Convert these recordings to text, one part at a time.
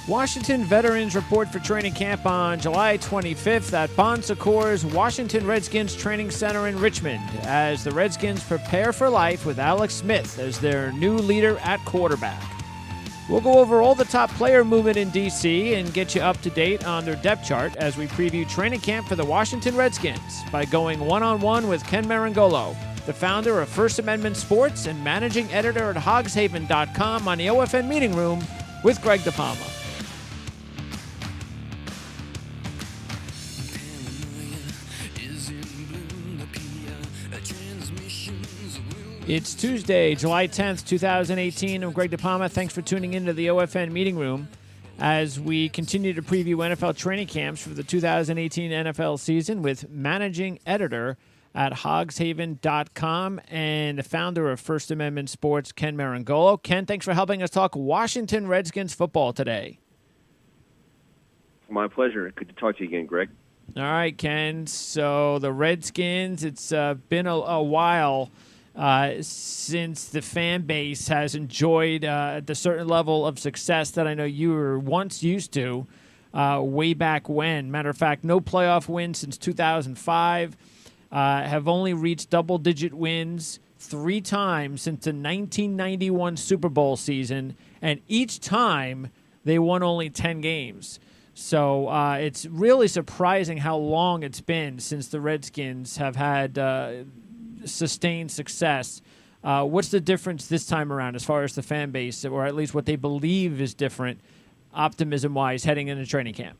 Washington veterans report for training camp on July 25th at Bon Secours Washington Redskins Training Center in Richmond as the Redskins prepare for life with Alex Smith as their new leader at quarterback. We'll go over all the top player movement in D.C. and get you up to date on their depth chart as we preview training camp for the Washington Redskins by going one-on-one with Ken Marangolo, the founder of First Amendment Sports and managing editor at hogshaven.com on the OFN Meeting Room with Greg DePalma. It's Tuesday, July 10th, 2018. I'm Greg DePalma. Thanks for tuning into the OFN Meeting Room as we continue to preview NFL training camps for the 2018 NFL season with managing editor at hogshaven.com and the founder of First Amendment Sports, Ken Marangolo. Ken, thanks for helping us talk Washington Redskins football today. My pleasure. Good to talk to you again, Greg. All right, Ken. So the Redskins, it's been a while since the fan base has enjoyed the certain level of success that I know you were once used to way back when. Matter of fact, no playoff wins since 2005. Have only reached double-digit wins 3 times since the 1991 Super Bowl season, and each time they won only 10 games. So it's really surprising how long it's been since the Redskins have had sustained success. What's the difference this time around as far as the fan base, or at least what they believe is different, optimism-wise, heading into training camp?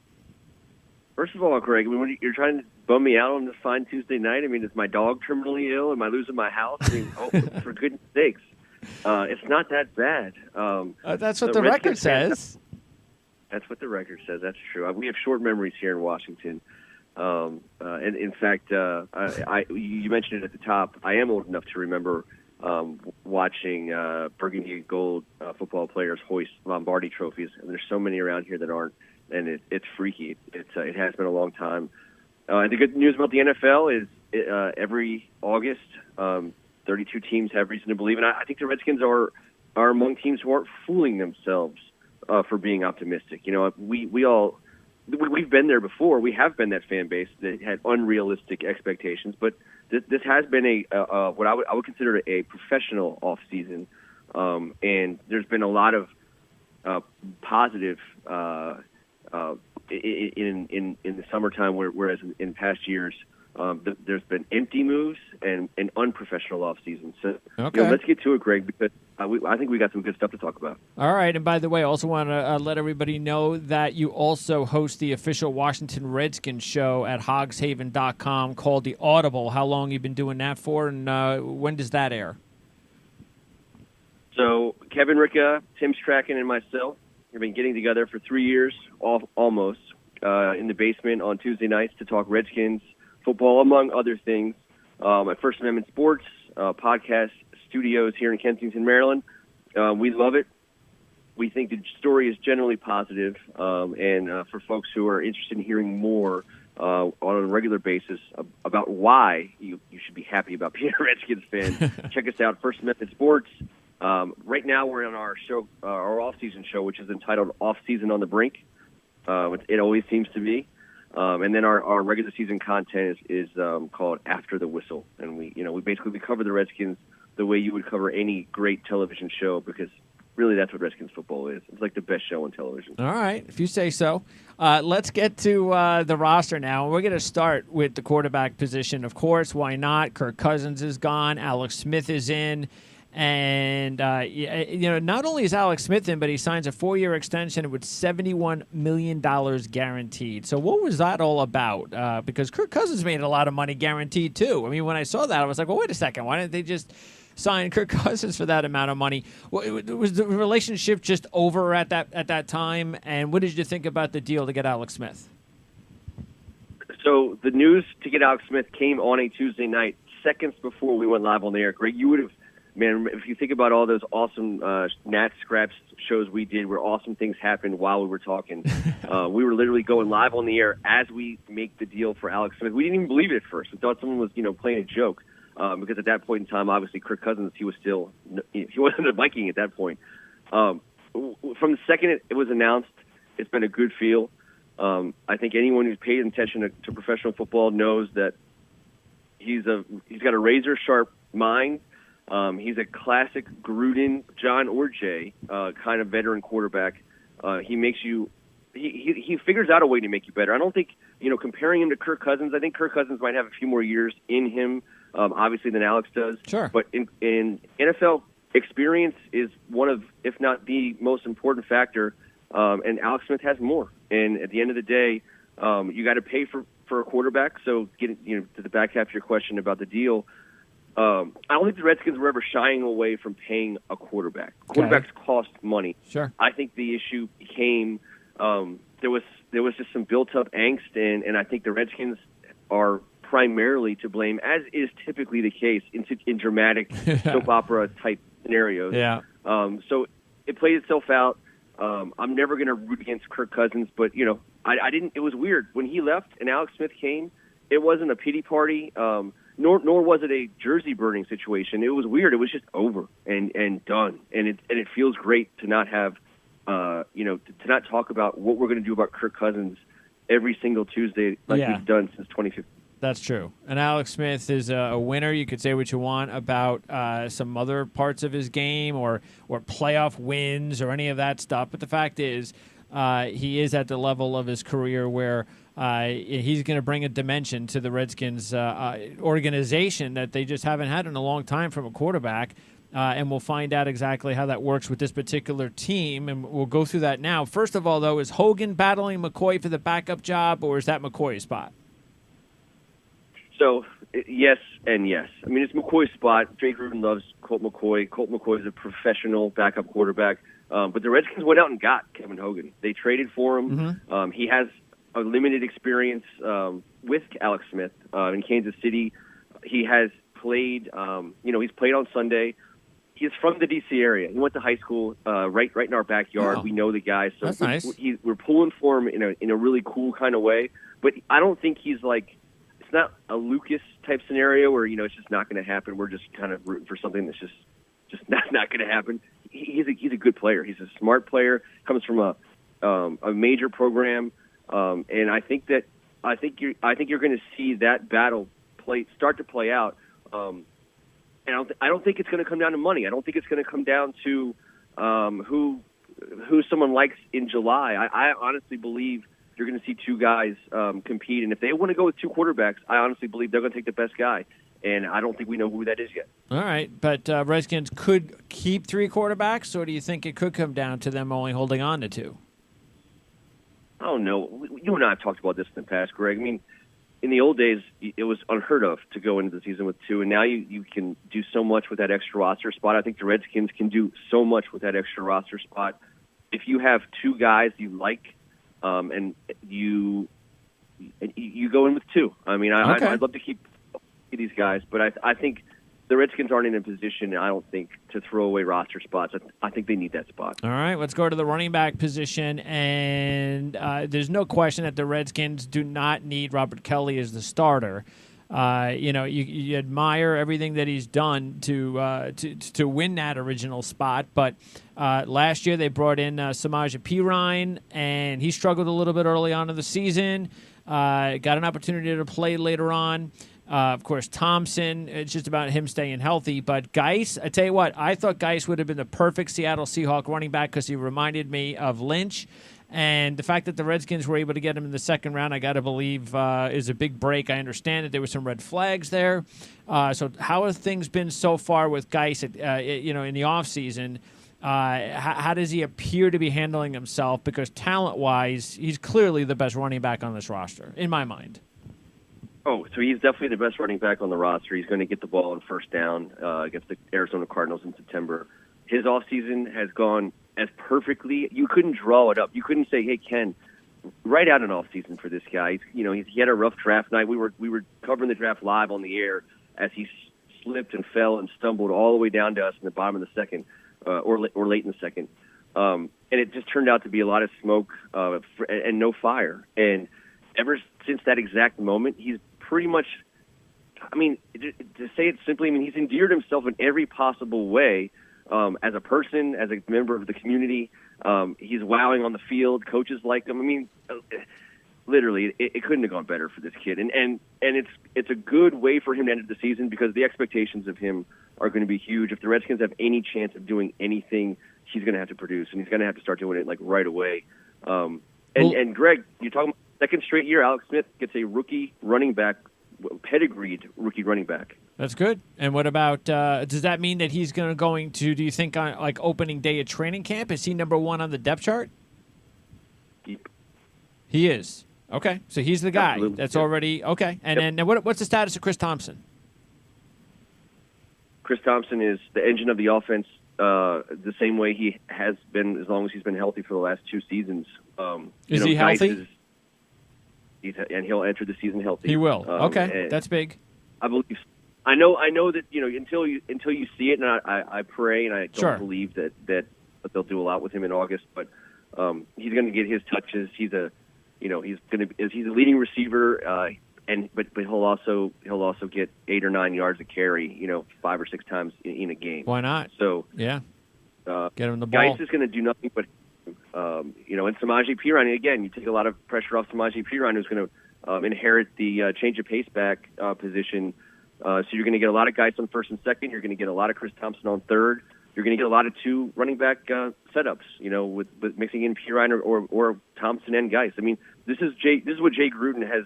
First of all, Greg, when you're trying to bum me out on this fine Tuesday night, is my dog terminally ill? Am I losing my house? For goodness sakes. It's not that bad. That's what the record says. That's what the record says. That's true. We have short memories here in Washington. And in fact, you mentioned it at the top. I am old enough to remember watching burgundy and gold football players hoist Lombardi trophies. And there's so many around here that aren't, and it's freaky. It has been a long time. And the good news about the NFL is every August, 32 teams have reason to believe, and I think the Redskins are among teams who aren't fooling themselves for being optimistic. We've been there before. We have been that fan base that had unrealistic expectations, but this has been what I would consider a professional off season, and there's been a lot of positive in the summertime, whereas in past years there's been empty moves and unprofessional off season. So let's get to it, Greg, because I think we got some good stuff to talk about. All right, and by the way, I also want to let everybody know that you also host the official Washington Redskins show at hogshaven.com called The Audible. How long have you been doing that for, and when does that air? So Kevin Ricka, Tim Strachan, and myself have been getting together for 3 years, almost, in the basement on Tuesday nights to talk Redskins football, among other things, at First Amendment Sports podcast studios here in Kensington, Maryland. We love it. We think the story is generally positive, and for folks who are interested in hearing more on a regular basis about why you should be happy about being a Redskins fan, check us out, First Amendment Sports. Right now we're on our show, our off-season show, which is entitled Off-Season on the Brink. It always seems to be. And then our regular season content is called After the Whistle. And we basically cover the Redskins the way you would cover any great television show, because really that's what Redskins football is. It's like the best show on television. All right, if you say so. Let's get to the roster now. We're going to start with the quarterback position. Of course, why not? Kirk Cousins is gone. Alex Smith is in. And, not only is Alex Smith in, but he signs a 4-year extension with $71 million guaranteed. So what was that all about? Because Kirk Cousins made a lot of money guaranteed, too. I mean, when I saw that, I was like, well, wait a second. Why didn't they just sign Kirk Cousins for that amount of money? Was the relationship just over at that time? And what did you think about the deal to get Alex Smith? So the news to get Alex Smith came on a Tuesday night, seconds before we went live on the air. Greg, you would have... Man, if you think about all those awesome Nat Scraps shows we did where awesome things happened while we were talking, we were literally going live on the air as we make the deal for Alex Smith. We didn't even believe it at first. We thought someone was, playing a joke because at that point in time, obviously, Kirk Cousins, he wasn't a Viking at that point. From the second it was announced, It's been a good feel. I think anyone who's paid attention to professional football knows that he's got a razor sharp mind. He's a classic Gruden, John or Jay kind of veteran quarterback. He makes you. He figures out a way to make you better. I don't think, comparing him to Kirk Cousins, I think Kirk Cousins might have a few more years in him, obviously, than Alex does. Sure. But in NFL, experience is one of, if not the most important factor, and Alex Smith has more. And at the end of the day, you got to pay for a quarterback. So getting to the back half of your question about the deal, I don't think the Redskins were ever shying away from paying a quarterback. Quarterbacks cost money. Sure. I think the issue became there was just some built-up angst, and I think the Redskins are primarily to blame, as is typically the case in dramatic soap opera type scenarios. Yeah. So it played itself out. I'm never going to root against Kirk Cousins, but I didn't. It was weird when he left and Alex Smith came. It wasn't a pity party, nor was it a jersey burning situation. It was weird. It was just over and done, and it feels great to not have. To not talk about what we're going to do about Kirk Cousins every single Tuesday like we've done since 2015. That's true. And Alex Smith is a winner. You could say what you want about some other parts of his game or playoff wins or any of that stuff. But the fact is he is at the level of his career where he's going to bring a dimension to the Redskins organization that they just haven't had in a long time from a quarterback. And we'll find out exactly how that works with this particular team, and we'll go through that now. First of all, though, is Hogan battling McCoy for the backup job, or is that McCoy's spot? So, yes and yes. I mean, it's McCoy's spot. Jay Gruden loves Colt McCoy. Colt McCoy is a professional backup quarterback. But the Redskins went out and got Kevin Hogan. They traded for him. Mm-hmm. He has a limited experience with Alex Smith in Kansas City. He has played, he's played on Sunday. He's from the D.C. area. He went to high school right in our backyard. Oh. We know the guy. So that's nice. We're pulling for him in a really cool kind of way. But I don't think he's like, it's not a Lucas type scenario where, it's just not going to happen. We're just kind of rooting for something that's just not going to happen. He's a good player. He's a smart player, comes from a major program. And I think you're going to see that battle start to play out. And I don't think it's going to come down to money. I don't think it's going to come down to who someone likes in July. I honestly believe you're going to see two guys compete. And if they want to go with two quarterbacks, I honestly believe they're going to take the best guy. And I don't think we know who that is yet. All right. But Redskins could keep three quarterbacks, or do you think it could come down to them only holding on to two? I don't know. You and I have talked about this in the past, Greg. I mean, in the old days, it was unheard of to go into the season with two, and now you can do so much with that extra roster spot. I think the Redskins can do so much with that extra roster spot. If you have two guys you like, and you go in with two. I mean, I'd love to keep these guys, but I think the Redskins aren't in a position, I don't think, to throw away roster spots. I think they need that spot. All right, let's go to the running back position, and there's no question that the Redskins do not need Robert Kelly as the starter. You admire everything that he's done to win that original spot, but last year they brought in Samaje Perine, and he struggled a little bit early on in the season. Got an opportunity to play later on. Of course, Thompson, it's just about him staying healthy. But Geis, I tell you what, I thought Geis would have been the perfect Seattle Seahawk running back because he reminded me of Lynch. And the fact that the Redskins were able to get him in the second round, I got to believe, is a big break. I understand that there were some red flags there. So how have things been so far with Geis, in the offseason? How does he appear to be handling himself? Because talent-wise, he's clearly the best running back on this roster, in my mind. Oh, so he's definitely the best running back on the roster. He's going to get the ball on first down against the Arizona Cardinals in September. His offseason has gone as perfectly. You couldn't draw it up. You couldn't say, hey, Ken, write out an offseason for this guy. He had a rough draft night. We were covering the draft live on the air as he slipped and fell and stumbled all the way down to us in the bottom of the second or late in the second. And it just turned out to be a lot of smoke and no fire. And ever since that exact moment, he's pretty much, to say it simply, he's endeared himself in every possible way as a person, as a member of the community. He's wowing on the field. Coaches like him. I mean, literally, it couldn't have gone better for this kid. And it's a good way for him to end the season because the expectations of him are going to be huge. If the Redskins have any chance of doing anything, he's going to have to produce, and he's going to have to start doing it like right away. And Greg, you're talking about second straight year, Alex Smith gets a rookie running back, pedigreed rookie running back. That's good. And what about, does that mean that he's going to, do you think, on like opening day of training camp, is he number one on the depth chart? Yep. He is. Okay. So he's the guy that's already, okay. And then what's the status of Chris Thompson? Chris Thompson is the engine of the offense the same way he has been as long as he's been healthy for the last 2 seasons. Is he healthy? And he'll enter the season healthy. He will. Okay. That's big. I believe. I know that until you see it, and I pray and I don't believe that they'll do a lot with him in August, but he's going to get his touches. He's a leading receiver, but he'll also get 8 or 9 yards of carry, 5 or 6 times in a game. Why not? So yeah, get him the ball. Geis is going to do nothing but and Samaje Perine, again, you take a lot of pressure off Samaje Perine, who's going to inherit the change of pace back position. So you're going to get a lot of guys on first and second. You're going to get a lot of Chris Thompson on third. You're going to get a lot of 2 running back setups, with mixing in Perine or Thompson and Geis. I mean, this is what Jay Gruden has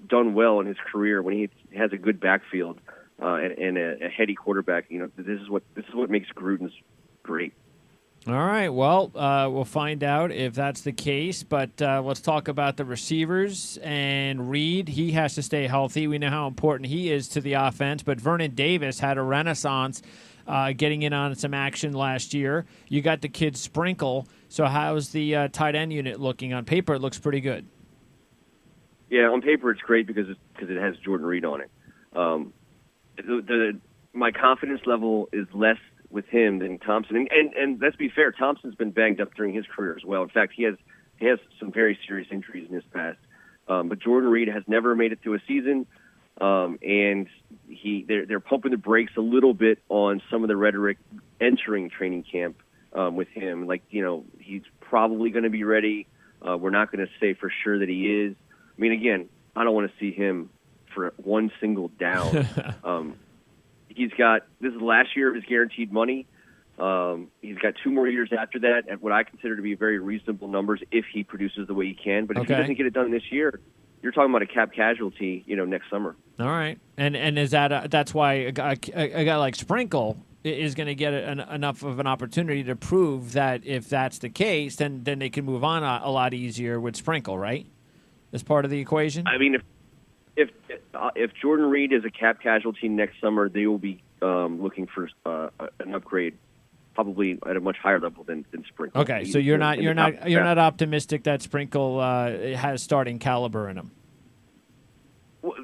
done well in his career when he has a good backfield and a heady quarterback. This is what makes Gruden's great. All right. Well, we'll find out if that's the case. But let's talk about the receivers. And Reed, he has to stay healthy. We know how important he is to the offense. But Vernon Davis had a renaissance getting in on some action last year. You got the kid Sprinkle. So how's the tight end unit looking? On paper, it looks pretty good. Yeah, on paper it's great because it has Jordan Reed on it. My confidence level is less with him than Thompson, and let's be fair, Thompson's been banged up during his career as well. In fact, he has some very serious injuries in his past. But Jordan Reed has never made it through a season, and they're pumping the brakes a little bit on some of the rhetoric entering training camp with him. Like he's probably going to be ready. We're not going to say for sure that he is. I mean, again, I don't want to see him for one single down. This is the last year of his guaranteed money. He's got 2 more years after that at what I consider to be very reasonable numbers if he produces the way he can. But if he doesn't get it done this year, you're talking about a cap casualty, next summer. All right. And is that's why a guy like Sprinkle is going to get enough of an opportunity to prove that if that's the case, then they can move on a lot easier with Sprinkle, right? As part of the equation? I mean, if Jordan Reed is a cap casualty next summer, they will be looking for an upgrade, probably at a much higher level than Sprinkle. Okay, so you're not optimistic that Sprinkle has starting caliber in him. Well,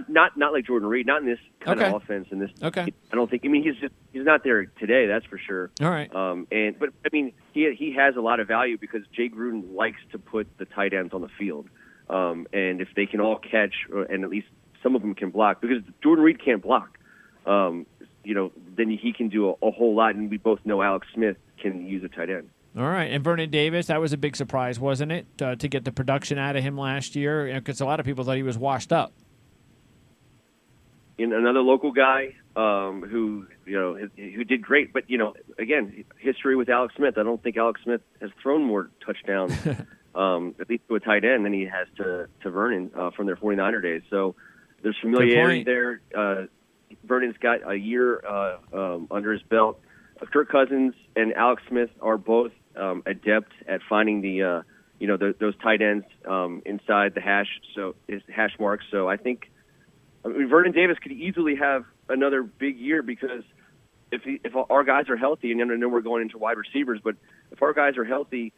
not like Jordan Reed, not in this kind of offense. In this, I don't think. I mean, he's not there today. That's for sure. All right. But I mean, he has a lot of value because Jay Gruden likes to put the tight ends on the field. And if they can all catch, and at least some of them can block, because Jordan Reed can't block, then he can do a whole lot. And we both know Alex Smith can use a tight end. All right. And Vernon Davis, that was a big surprise, wasn't it, to get the production out of him last year? Because a lot of people thought he was washed up. And another local guy who did great. But, again, history with Alex Smith. I don't think Alex Smith has thrown more touchdowns. At least to a tight end, than he has to Vernon from their 49er days. So there's familiarity there. Vernon's got a year under his belt. Kirk Cousins and Alex Smith are both adept at finding the those tight ends inside the hash marks. So I think Vernon Davis could easily have another big year because if our guys are healthy, and I know we're going into wide receivers, but if our guys are healthy.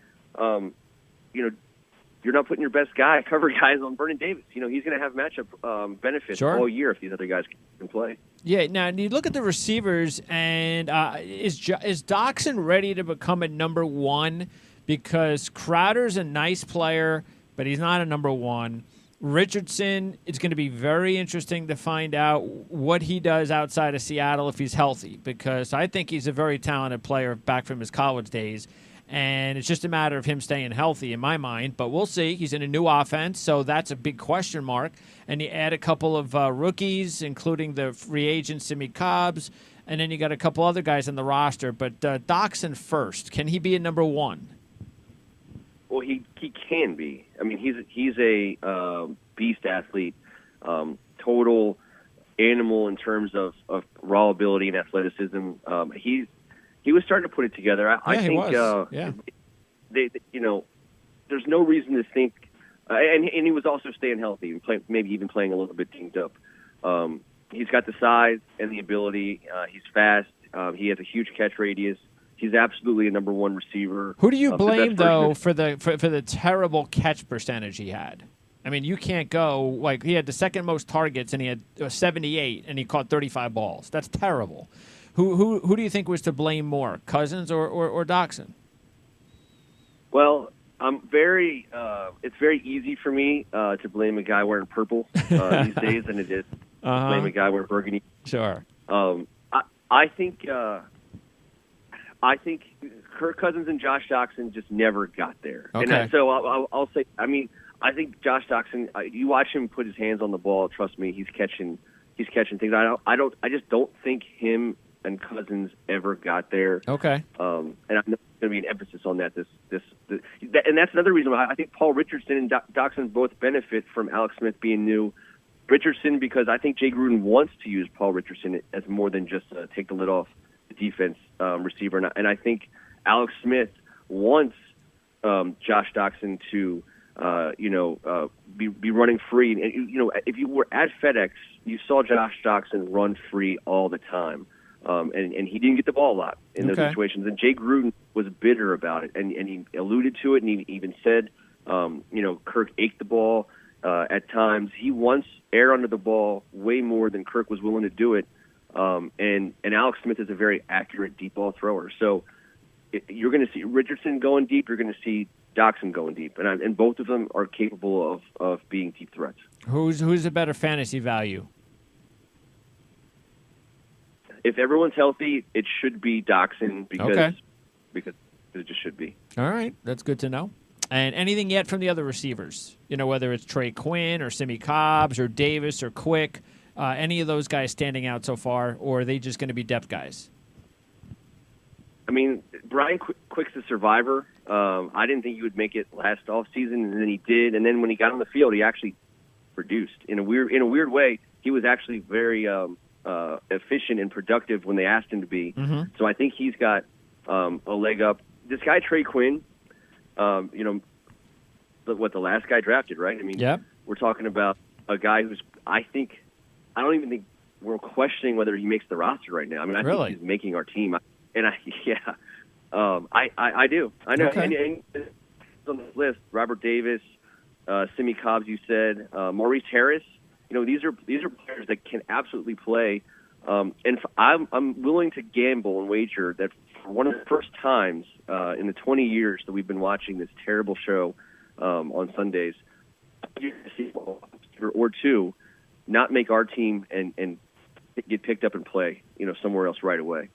You're not putting your best cover guys on Vernon Davis. He's going to have matchup benefits all year if these other guys can play. Yeah. Now, you look at the receivers, and is Doxson ready to become a number one? Because Crowder's a nice player, but he's not a number one. Richardson, it's going to be very interesting to find out what he does outside of Seattle if he's healthy, because I think he's a very talented player back from his college days, and it's just a matter of him staying healthy in my mind. But we'll see. He's in a new offense, so that's a big question mark. And you add a couple of rookies, including the free agent Simi Cobbs, and then you got a couple other guys on the roster. But Doxson first. Can he be a number one? Well, he can be. I mean, he's a beast athlete, total animal in terms of raw ability and athleticism. He was starting to put it together. I think. He was. They there's no reason to think, and he was also staying healthy and maybe even playing a little bit teamed up. He's got the size and the ability. He's fast. He has a huge catch radius. He's absolutely a number one receiver. Who do you blame, though, for the terrible catch percentage he had? I mean, you can't go, like, he had the second most targets, and he had 78, and he caught 35 balls. That's terrible. Who do you think was to blame more, Cousins or Doxson? Well, it's very easy for me to blame a guy wearing purple these days than it is to blame a guy wearing burgundy. Sure. I think Kirk Cousins and Josh Doxson just never got there. Okay. And so I'll say, I mean, I think Josh Doxson, you watch him put his hands on the ball, trust me, he's catching things. I just don't think him and Cousins ever got there. Okay. And I know there's going to be an emphasis on that. And that's another reason why I think Paul Richardson and Doxson both benefit from Alex Smith being new. Richardson, because I think Jay Gruden wants to use Paul Richardson as more than just take the lid off the defense receiver. And I think Alex Smith wants Josh Doxson to, be running free. And, if you were at FedEx, you saw Josh Doxson run free all the time. And he didn't get the ball a lot in those situations. And Jay Gruden was bitter about it. And he alluded to it, and he even said, Kirk ached the ball at times. He wants air under the ball way more than Kirk was willing to do it. And Alex Smith is a very accurate deep ball thrower. So you're going to see Richardson going deep. You're going to see Doxson going deep. And both of them are capable of being deep threats. Who's a better fantasy value? If everyone's healthy, it should be Doxson because it just should be. All right. That's good to know. And anything yet from the other receivers? Whether it's Trey Quinn or Simi Cobbs or Davis or Quick, any of those guys standing out so far, or are they just going to be depth guys? I mean, Brian Quick's a survivor. I didn't think he would make it last offseason, and then he did. And then when he got on the field, he actually produced. In a weird way, he was actually very efficient and productive when they asked him to be. Mm-hmm. So I think he's got a leg up. This guy, Trey Quinn, the last guy drafted, right? I mean, We're talking about a guy who's, I don't even think we're questioning whether he makes the roster right now. I mean, I think he's making our team. I do. I know. Okay. And on the list, Robert Davis, Simi Cobbs, you said, Maurice Harris. These are players that can absolutely play. And I'm willing to gamble and wager that for one of the first times in the 20 years that we've been watching this terrible show on Sundays, you're going to see or two not make our team and get picked up and play, somewhere else right away.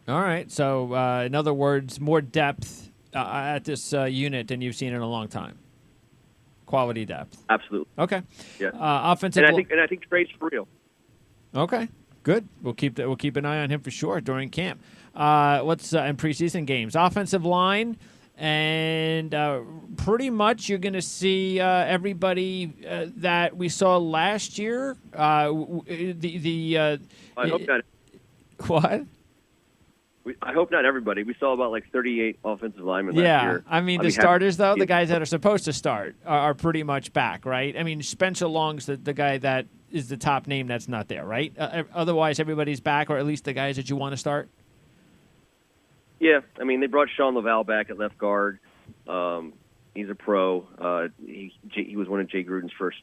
All right. So, in other words, more depth at this unit than you've seen in a long time. Quality depth. Absolutely. Okay. Yeah. Offensive. And I think Trey's for real. Okay. Good. We'll keep an eye on him for sure during camp. Let's in preseason games. Offensive line. And pretty much you're going to see everybody that we saw last year. I hope not. What? I hope not everybody. We saw about 38 offensive linemen last year. I mean, the starters, though, the guys that are supposed to start are pretty much back, right? I mean, Spencer Long's the guy that is the top name that's not there, right? Otherwise, everybody's back, or at least the guys that you want to start? Yeah, I mean, they brought Sean Laval back at left guard. He's a pro. He was one of Jay Gruden's first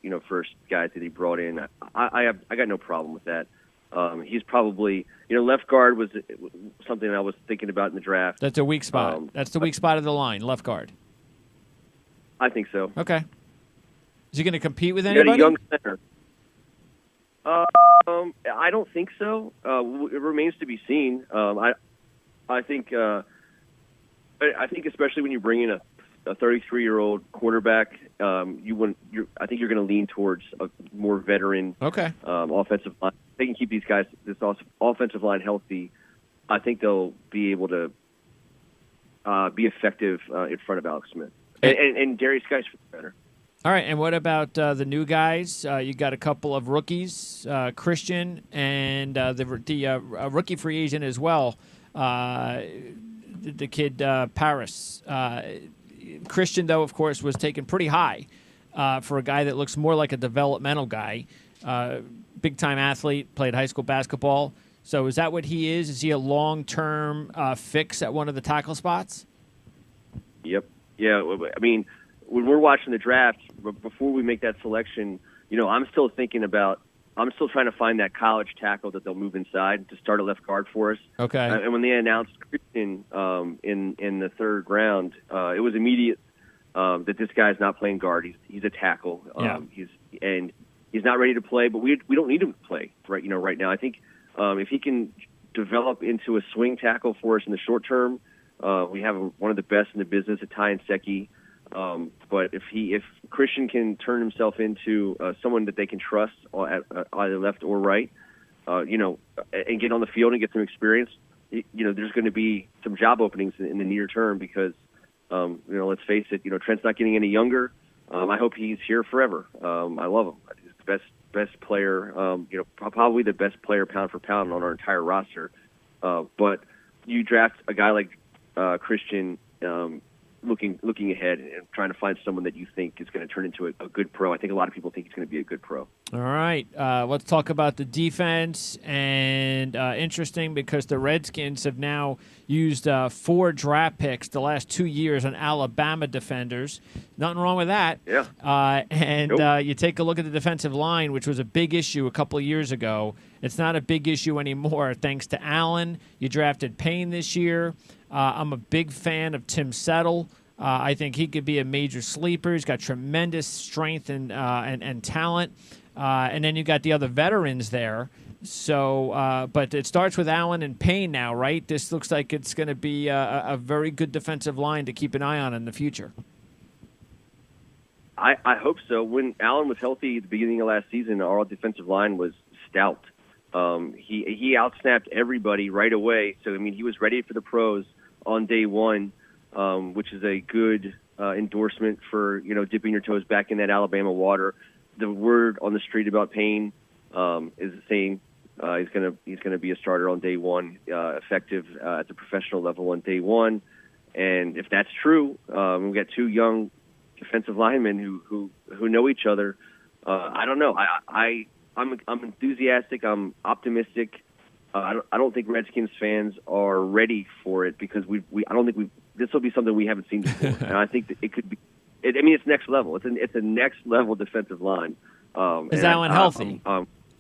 guys that he brought in. I got no problem with that. He's probably, left guard was something I was thinking about in the draft. That's a weak spot. That's the weak spot of the line, left guard. I think so. Okay. Is he going to compete with You got a anybody? young center. I don't think so. It remains to be seen. I think especially when you bring in a 33-year-old quarterback, I think you're going to lean towards a more veteran offensive line. If they can keep this offensive line healthy, I think they'll be able to be effective in front of Alex Smith and Darius Geis for the better. All right, and what about the new guys? You got a couple of rookies, Christian, and the rookie free agent as well, the kid Paris. Christian, though, of course, was taken pretty high for a guy that looks more like a developmental guy. Big-time athlete, played high school basketball. So is that what he is? Is he a long-term fix at one of the tackle spots? Yep. Yeah, I mean, when we're watching the draft, before we make that selection, I'm still trying to find that college tackle that they'll move inside to start a left guard for us. Okay. And when they announced Christian in the third round, it was immediate that this guy's not playing guard. He's a tackle. He's not ready to play, but we don't need him to play right now. I think if he can develop into a swing tackle for us in the short term, we have one of the best in the business at Ty and Secchi. But if Christian can turn himself into someone that they can trust at either left or right, and get on the field and get some experience, there's going to be some job openings in the near term because, let's face it, Trent's not getting any younger. I hope he's here forever. I love him. He's the best player, probably the best player pound for pound on our entire roster. But you draft a guy like Christian, looking ahead and trying to find someone that you think is going to turn into a good pro. I think a lot of people think he's going to be a good pro. All right. Let's talk about the defense. And interesting because the Redskins have now used 4 draft picks the last 2 years on Alabama defenders. Nothing wrong with that. Yeah. You take a look at the defensive line, which was a big issue a couple of years ago. It's not a big issue anymore thanks to Allen. You drafted Payne this year. I'm a big fan of Tim Settle. I think he could be a major sleeper. He's got tremendous strength and talent. And then you got the other veterans there. So, but it starts with Allen and Payne now, right? This looks like it's going to be a very good defensive line to keep an eye on in the future. I hope so. When Allen was healthy at the beginning of last season, our defensive line was stout. He outsnapped everybody right away. So, I mean, he was ready for the pros on day one, which is a good endorsement for, dipping your toes back in that Alabama water. The word on the street about Payne is the same. He's gonna be a starter on day one, effective at the professional level on day one. And if that's true, we've got 2 young defensive linemen who know each other. I don't know. I'm enthusiastic. I'm optimistic. I don't think Redskins fans are ready for it because this will be something we haven't seen before, and I think that it could be. It's next level. It's a next level defensive line. Is Allen healthy?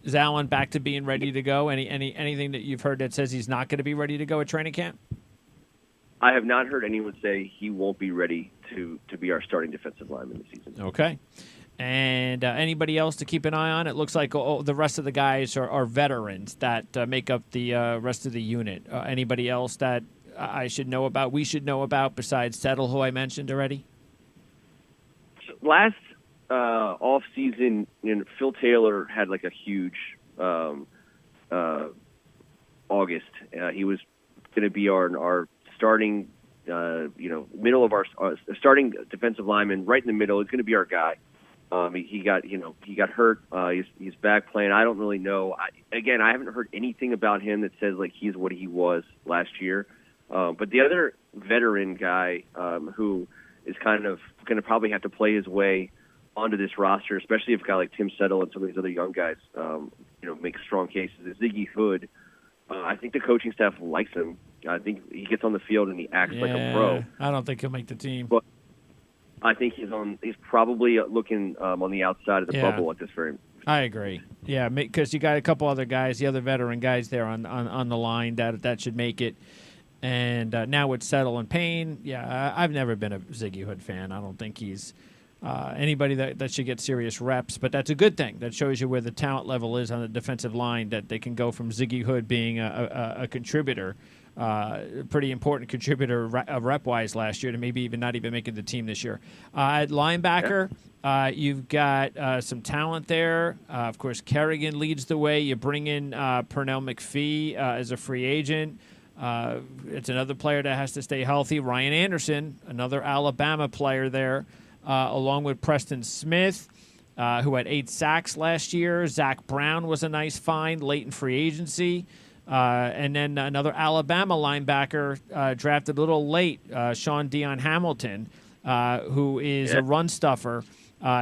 Is Allen back to being ready to go? Anything that you've heard that says he's not going to be ready to go at training camp? I have not heard anyone say he won't be ready to be our starting defensive lineman this season. Okay. And anybody else to keep an eye on? It looks like the rest of the guys are veterans that make up the rest of the unit. Anybody else that I should know about, we should know about, besides Settle, who I mentioned already? Last off-season, Phil Taylor had like a huge August. He was going to be our starting, middle of our starting defensive lineman, right in the middle. He's going to be our guy. He got hurt. He's back playing. I don't really know. I haven't heard anything about him that says like he's what he was last year. But the other veteran guy who is kind of going to probably have to play his way onto this roster, especially if a guy like Tim Settle and some of these other young guys, make strong cases, is Ziggy Hood. I think the coaching staff likes him. I think he gets on the field and he acts like a pro. I don't think he'll make the team. But I think he's probably looking on the outside of the bubble at this very. I agree. Yeah, because you got a couple other guys, the other veteran guys there on the line that should make it. And now with Settle and Payne, I've never been a Ziggy Hood fan. I don't think he's anybody that should get serious reps. But that's a good thing. That shows you where the talent level is on the defensive line, that they can go from Ziggy Hood being a contributor, pretty important contributor rep-wise last year, to maybe even not even making the team this year. At linebacker, you've got some talent there. Of course, Kerrigan leads the way. You bring in Pernell McPhee as a free agent. It's another player that has to stay healthy. Ryan Anderson, another Alabama player there, along with Preston Smith, who had 8 sacks last year. Zach Brown was a nice find late in free agency. And then another Alabama linebacker drafted a little late, Sean Dion Hamilton, who is a run stuffer.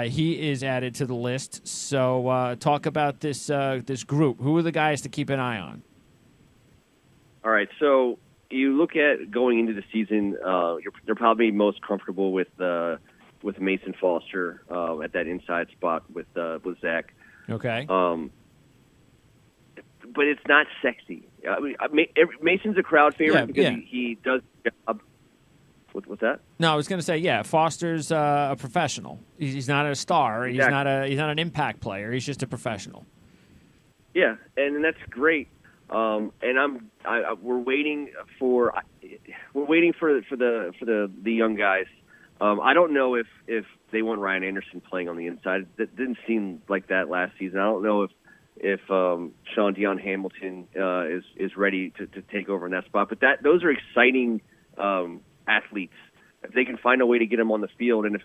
He is added to the list. So talk about this group. Who are the guys to keep an eye on? All right, so you look at going into the season, they're probably most comfortable with Mason Foster at that inside spot with Zach. Okay. But it's not sexy. I mean, Mason's a crowd favorite because he does. What's that? No, I was going to say, Foster's a professional. He's not a star. Exactly. He's not an impact player. He's just a professional. Yeah, and that's great. And we're waiting for the young guys. I don't know if they want Ryan Anderson playing on the inside. That didn't seem like that last season. I don't know if Sean Dion Hamilton is ready to take over in that spot. But those are exciting athletes. If they can find a way to get them on the field, and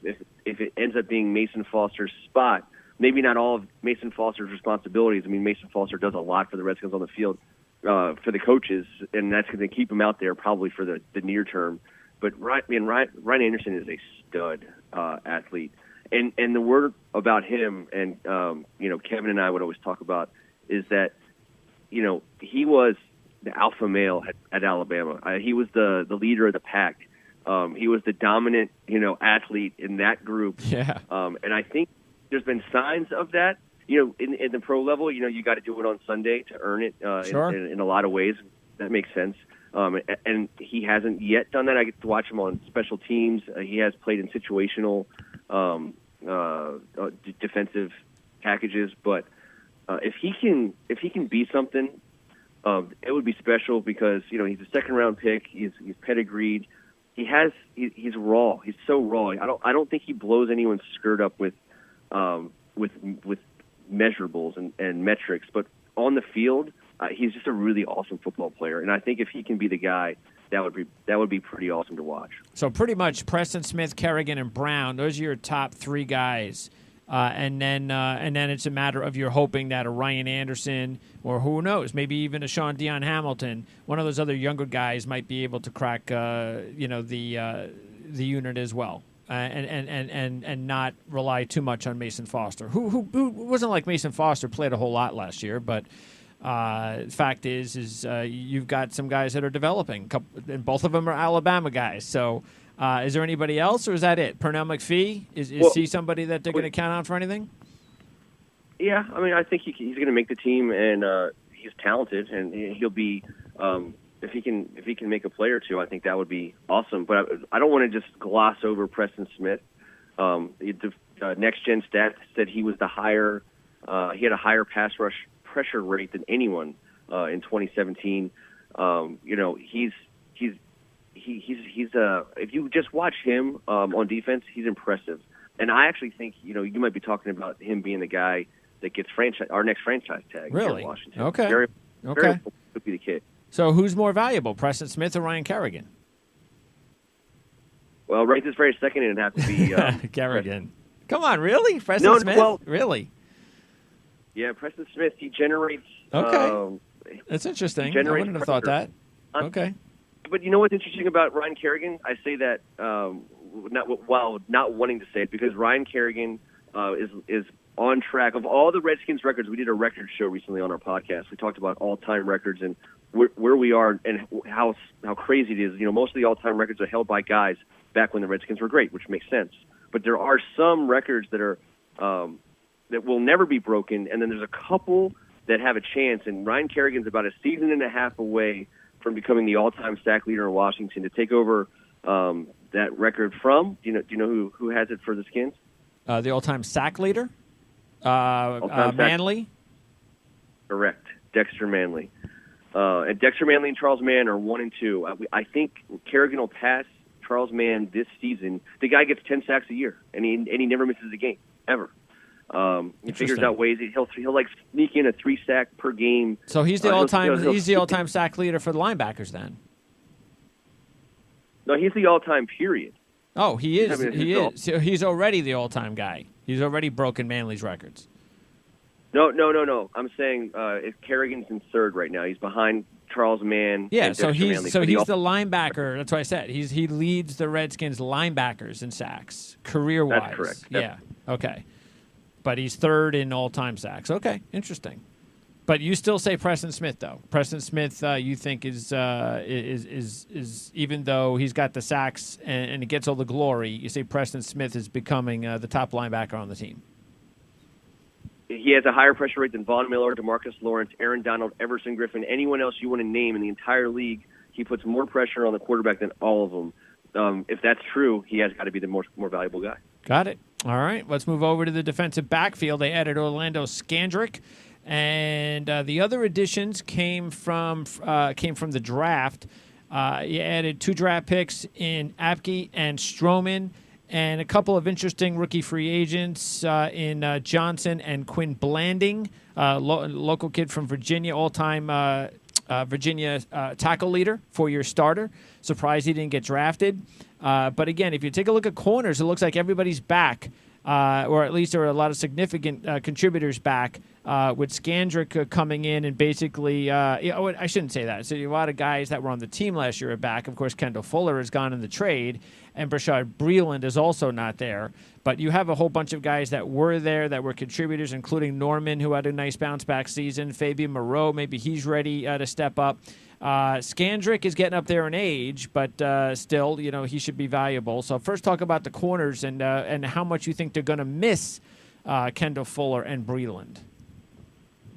if it ends up being Mason Foster's spot, maybe not all of Mason Foster's responsibilities. I mean, Mason Foster does a lot for the Redskins on the field, for the coaches, and that's going to keep him out there probably for the near term. But Ryan Anderson is a stud athlete. And the word about him, and Kevin and I would always talk about, is that he was the alpha male at Alabama. He was the leader of the pack. He was the dominant athlete in that group. Yeah. And I think there's been signs of that. In the pro level, you got to do it on Sunday to earn it. Sure. In a lot of ways, that makes sense. And he hasn't yet done that. I get to watch him on special teams. He has played in situational defensive packages, but if he can be something, it would be special because he's a second round pick. He's pedigreed. He's raw. He's so raw. I don't think he blows anyone's skirt up with measurables and metrics, but on the field, he's just a really awesome football player. And I think if he can be the guy, that would be pretty awesome to watch. So pretty much Preston Smith, Kerrigan, and Brown, those are your top 3 guys. And then it's a matter of you're hoping that a Ryan Anderson, or who knows, maybe even a Sean Dion Hamilton, one of those other younger guys might be able to crack the unit as well. And not rely too much on Mason Foster, who wasn't like Mason Foster played a whole lot last year, but fact is you've got some guys that are developing, and both of them are Alabama guys. So is there anybody else, or is that it? Pernell McPhee, is he somebody that they're going to count on for anything? Yeah, I mean, I think he's going to make the team, and he's talented, and he'll be. If he can make a play or two, I think that would be awesome. But I don't want to just gloss over Preston Smith. The Next Gen Stats said he was he had a higher pass rush pressure rate than anyone in 2017. If you just watch him on defense, he's impressive. And I actually think you might be talking about him being the guy that gets our next franchise tag. Really? In Washington. Okay. Very Okay. could be the kid. So who's more valuable, Preston Smith or Ryan Kerrigan? Well, right this very second, it'd have to be Kerrigan. Come on, really? Preston Smith? Well, really? Yeah, Preston Smith, he generates... Okay. That's interesting. I wouldn't have thought that. Okay. But you know what's interesting about Ryan Kerrigan? I say that while not wanting to say it, because Ryan Kerrigan is on track. Of all the Redskins records, we did a record show recently on our podcast. We talked about all-time records and where we are and how crazy it is. Most of the all-time records are held by guys back when the Redskins were great, which makes sense. But there are some records that are that will never be broken, and then there's a couple that have a chance. And Ryan Kerrigan's about a season and a half away from becoming the all-time sack leader in Washington to take over that record from. Do you know who has it for the Skins? The all-time sack leader, All-time sack- Manley. Correct. Dexter Manley. And Dexter Manley and Charles Mann are 1 and 2. I think Kerrigan will pass Charles Mann this season. The guy gets 10 sacks a year, and he never misses a game ever. He figures out ways. He'll like sneak in a 3 sack per game. So he's the all-time sack leader for the linebackers then. No, he's the all-time period. Oh, he is. He is. So he's already the all-time guy. He's already broken Manley's records. No. I'm saying if Kerrigan's in third right now, he's behind Charles Mann. Yeah, and so Dexter he's Manley the linebacker. That's what I said. He leads the Redskins linebackers in sacks career-wise. That's correct. Yeah. Okay. But he's third in all-time sacks. Okay, interesting. But you still say Preston Smith though. Preston Smith, you think is even though he's got the sacks and he gets all the glory, you say Preston Smith is becoming the top linebacker on the team. He has a higher pressure rate than Von Miller, DeMarcus Lawrence, Aaron Donald, Everson Griffin, anyone else you want to name in the entire league. He puts more pressure on the quarterback than all of them. If that's true, he has got to be the more valuable guy. Got it. All right, let's move over to the defensive backfield. They added Orlando Scandrick, and the other additions came from the draft. You added 2 draft picks in Apke and Stroman, and a couple of interesting rookie free agents in Johnson and Quinn Blanding, local kid from Virginia, all-time Virginia tackle leader, 4-year starter. Surprised he didn't get drafted. But again, if you take a look at corners, it looks like everybody's back, or at least there are a lot of significant contributors back, with Scandrick coming in and basically, I shouldn't say that. So a lot of guys that were on the team last year are back. Of course, Kendall Fuller has gone in the trade, and Brashad Breeland is also not there. But you have a whole bunch of guys that were there that were contributors, including Norman, who had a nice bounce-back season. Fabian Moreau, maybe he's ready to step up. Scandrick is getting up there in age, but still, he should be valuable. So first talk about the corners and how much you think they're going to miss Kendall Fuller and Breeland.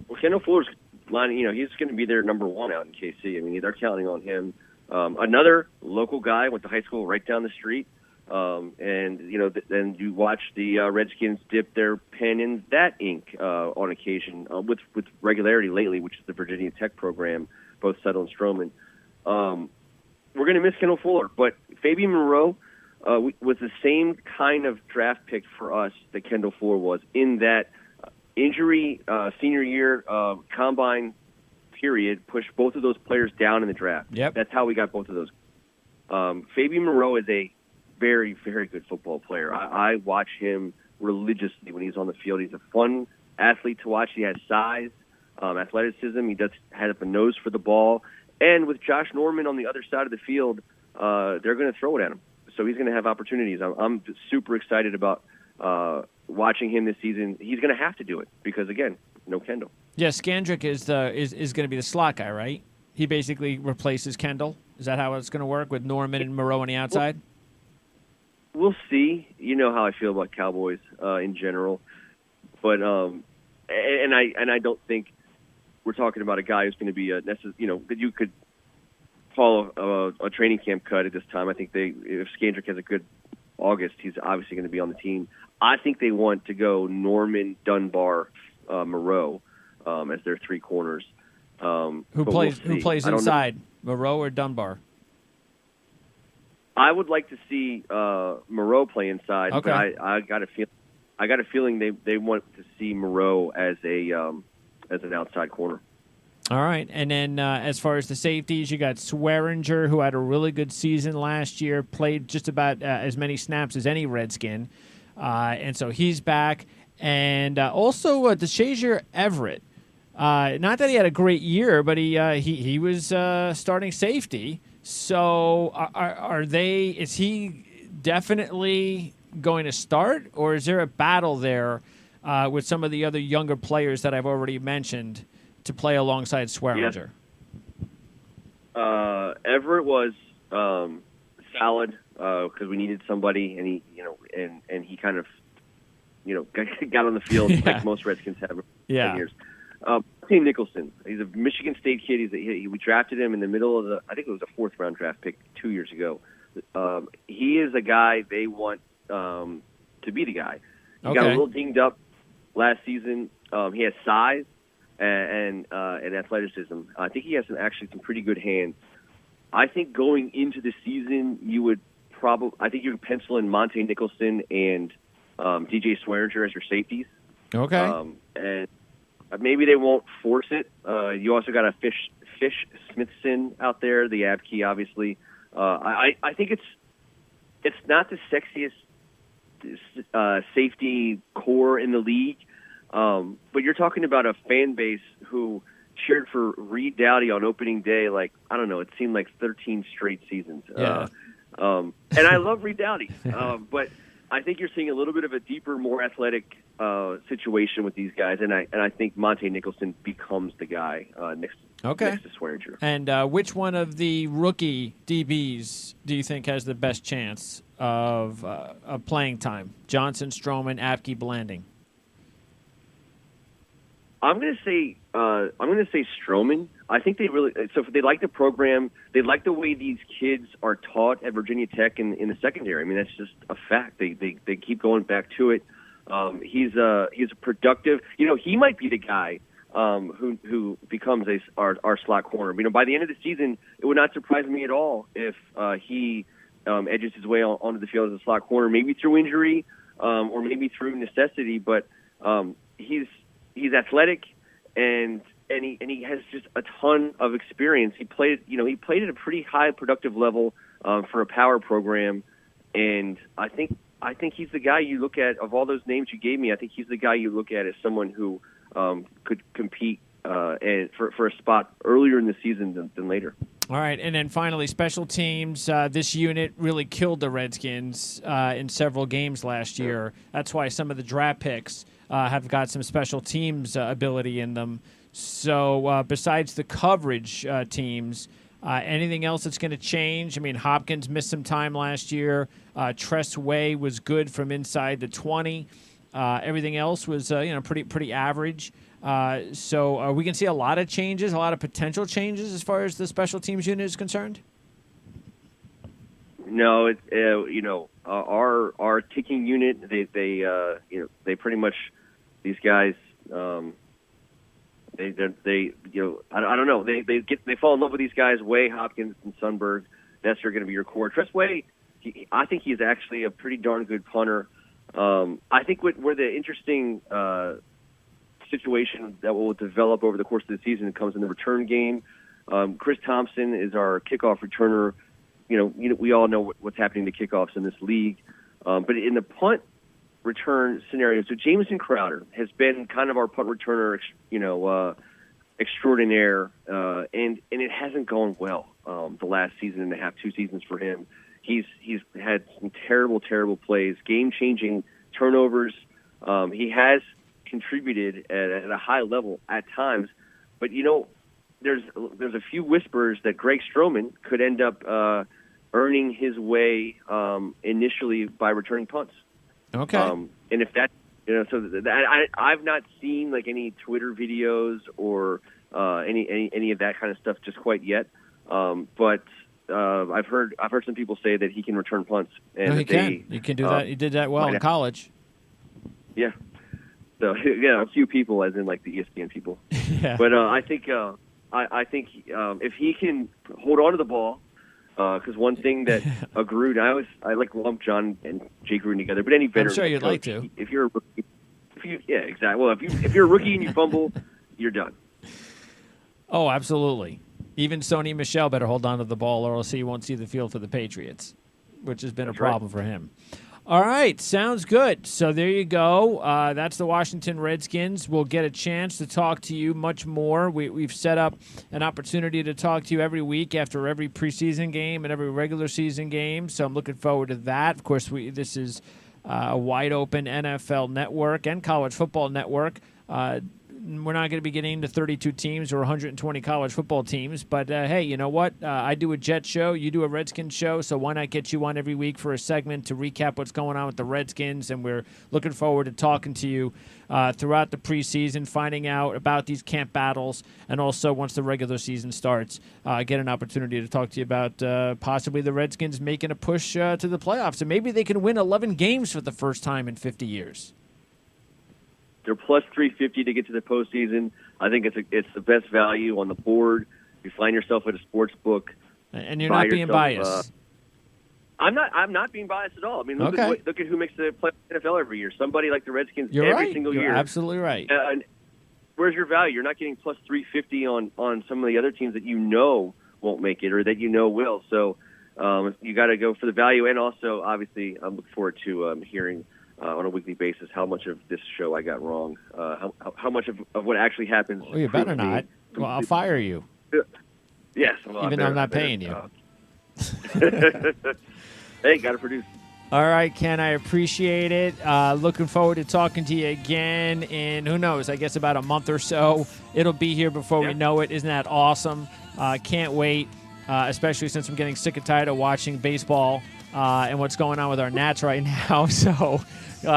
Well, Kendall Fuller's line, he's going to be their number 1 out in KC. I mean, they're counting on him. Another local guy went to high school right down the street. Then you watch the Redskins dip their pen in that ink on occasion with regularity lately, which is the Virginia Tech program, both Settle and Stroman. We're going to miss Kendall Fuller, but Fabian Moreau was the same kind of draft pick for us that Kendall Fuller was, in that injury senior year combine period pushed both of those players down in the draft. Yep. That's how we got both of those. Fabian Moreau is a very, very good football player. I watch him religiously when he's on the field. He's a fun athlete to watch. He has size, athleticism. He does have a nose for the ball. And with Josh Norman on the other side of the field, they're going to throw it at him. So he's going to have opportunities. I'm super excited about watching him this season. He's going to have to do it because, again, no Kendall. Yeah, Scandrick is going to be the slot guy, right? He basically replaces Kendall. Is that how it's going to work with Norman and Moreau on the outside? We'll see. You know how I feel about Cowboys in general, but and I don't think we're talking about a guy who's going to be that you could call a training camp cut at this time. I think if Scandrick has a good August, he's obviously going to be on the team. I think they want to go Norman, Dunbar, Moreau as their 3 corners. Who plays inside, Moreau or Dunbar? I would like to see Moreau play inside, okay. But I got a feeling they want to see Moreau as an outside corner. All right, and then as far as the safeties, you got Swearinger, who had a really good season last year, played just about as many snaps as any Redskin, and so he's back. And also DeShazier Everett. Not that he had a great year, but he was starting safety. So is he definitely going to start, or is there a battle there with some of the other younger players that I've already mentioned to play alongside Swearinger? Yeah. Everett was solid because we needed somebody, and he kind of got on the field like most Redskins have for 10 years. Tim Nicholson, he's a Michigan State kid. We drafted him in the middle of I think it was a 4th round draft pick 2 years ago. He is a guy they want to be the guy. He got a Okay. little dinged up last season. He has size and athleticism. I think he has some pretty good hands. I think going into the season, I think you would pencil in Monte Nicholson and DJ Swearinger as your safeties. Okay. And maybe they won't force it. You also got a Fish Smithson out there, the Abkey, obviously. I think it's not the sexiest safety core in the league, but you're talking about a fan base who cheered for Reed Dowdy on opening day, like, I don't know, it seemed like 13 straight seasons. Yeah. And I love Reed Dowdy, but I think you're seeing a little bit of a deeper, more athletic situation with these guys, and I think Monte Nicholson becomes the guy next to Swearinger. And which one of the rookie DBs do you think has the best chance of playing time? Johnson, Stroman, Apke, Blanding. I'm going to say Stroman. I think they like the program. They like the way these kids are taught at Virginia Tech in the secondary. I mean, that's just a fact. They keep going back to it. He's a productive. He might be the guy who becomes our slot corner. By the end of the season, it would not surprise me at all if he edges his way onto the field as a slot corner, maybe through injury or maybe through necessity. But he's athletic and he has just a ton of experience. He played at a pretty high productive level for a power program, and I think he's the guy you look at of all those names you gave me. I think he's the guy you look at as someone who could compete for a spot earlier in the season than later. All right, and then finally, special teams. This unit really killed the Redskins in several games last year. That's why some of the draft picks have got some special teams ability in them. So besides the coverage teams, anything else that's going to change? I mean, Hopkins missed some time last year. Tress Way was good from inside the 20. Everything else was pretty average. So we can see a lot of changes, a lot of potential changes as far as the special teams unit is concerned. No, our kicking unit, they pretty much, these guys, I don't know, they fall in love with these guys. Way, Hopkins, and Sundberg. That's going to be your core. Tress Way, I think he's actually a pretty darn good punter. I think where the interesting situation that will develop over the course of the season comes in the return game. Chris Thompson is our kickoff returner. We all know what's happening to kickoffs in this league. But in the punt return scenario, so Jamison Crowder has been kind of our punt returner, extraordinaire, and it hasn't gone well the last season and a half, 2 seasons for him. He's had some terrible plays, game-changing turnovers. He has contributed at a high level at times, but there's a few whispers that Greg Stroman could end up earning his way initially by returning punts. Okay. And if that, I've not seen like any Twitter videos or any of that kind of stuff just quite yet. But I've heard some people say that he can return punts. And he can. You can do that. He did that well in college. Yeah. So a few people, as in like the ESPN people. Yeah. But I think if he can hold on to the ball, because one thing that a Gruden, I like lump John and Jay Gruden together, but any veteran, I'm sure you'd coach, like to. If you're a rookie, exactly. Well, if you're a rookie and you fumble, you're done. Oh, absolutely. Even Sony Michel better hold on to the ball, or else he won't see the field for the Patriots, which has been a problem for him. All right, sounds good. So there you go. That's the Washington Redskins. We'll get a chance to talk to you much more. We've set up an opportunity to talk to you every week after every preseason game and every regular season game, so I'm looking forward to that. Of course, this is a wide-open NFL network and college football network. We're not going to be getting into 32 teams or 120 college football teams, but hey, you know what? I do a Jet show, you do a Redskins show, so why not get you on every week for a segment to recap what's going on with the Redskins, and we're looking forward to talking to you throughout the preseason, finding out about these camp battles, and also once the regular season starts, get an opportunity to talk to you about possibly the Redskins making a push to the playoffs, and maybe they can win 11 games for the first time in 50 years. They're plus 350 to get to the postseason. I think it's the best value on the board. If you find yourself at a sports book, and you're not being biased. I'm not being biased at all. I mean, look at who makes the play in the NFL every year. Somebody like the Redskins every single year. You're absolutely right. And where's your value? You're not getting plus 350 on some of the other teams that you know won't make it or that you know will. So you got to go for the value. And also, obviously, I'm looking forward to hearing on a weekly basis how much of this show I got wrong, how much of what actually happens. Well, you better not. Well, I'll fire you. Yes. Well, even though I'm not paying you. Hey, got to produce. All right, Ken, I appreciate it. Looking forward to talking to you again in, who knows, I guess about a month or so. It'll be here before we know it. Isn't that awesome? Can't wait, especially since I'm getting sick and tired of watching baseball and what's going on with our Nats right now. So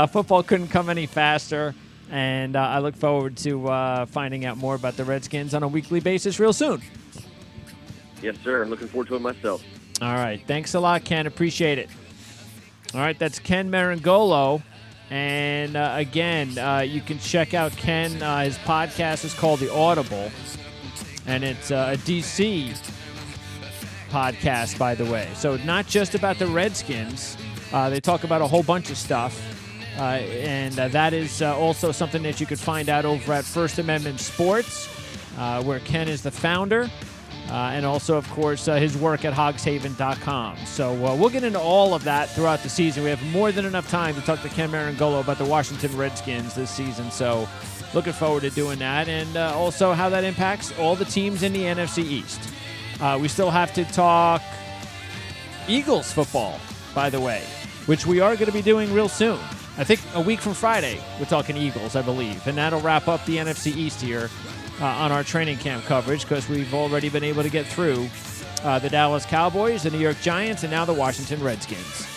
football couldn't come any faster, and I look forward to finding out more about the Redskins on a weekly basis real soon. Yes, sir. I'm looking forward to it myself. All right. Thanks a lot, Ken. Appreciate it. All right. That's Ken Marangolo. And, again, you can check out Ken. His podcast is called The Audible. And it's a D.C. podcast, by the way. So not just about the Redskins. They talk about a whole bunch of stuff. And that is also something that you could find out over at First Amendment Sports, where Ken is the founder. And also, of course, his work at hogshaven.com. So we'll get into all of that throughout the season. We have more than enough time to talk to Ken Marangolo about the Washington Redskins this season. So looking forward to doing that. And also how that impacts all the teams in the NFC East. We still have to talk Eagles football, by the way, which we are going to be doing real soon. I think a week from Friday, we're talking Eagles, I believe. And that'll wrap up the NFC East here. On our training camp coverage, because we've already been able to get through the Dallas Cowboys, the New York Giants, and now the Washington Redskins.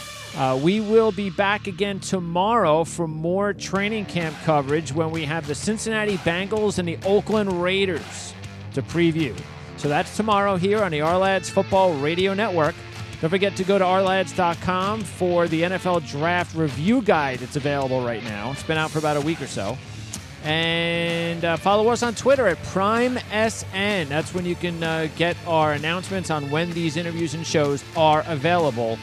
We will be back again tomorrow for more training camp coverage when we have the Cincinnati Bengals and the Oakland Raiders to preview. So that's tomorrow here on the Our Football Radio Network. Don't forget to go to ourlads.com for the NFL Draft Review Guide. It's available right now. It's been out for about a week or so. And follow us on Twitter at PrimeSN. That's when you can get our announcements on when these interviews and shows are available.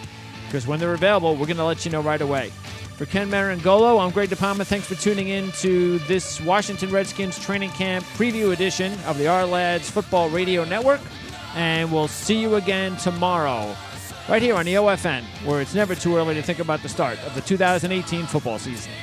Because when they're available, we're going to let you know right away. For Ken Marangolo, I'm Greg DePalma. Thanks for tuning in to this Washington Redskins training camp preview edition of the Our Lads Football Radio Network. And we'll see you again tomorrow, right here on the OFN, where it's never too early to think about the start of the 2018 football season.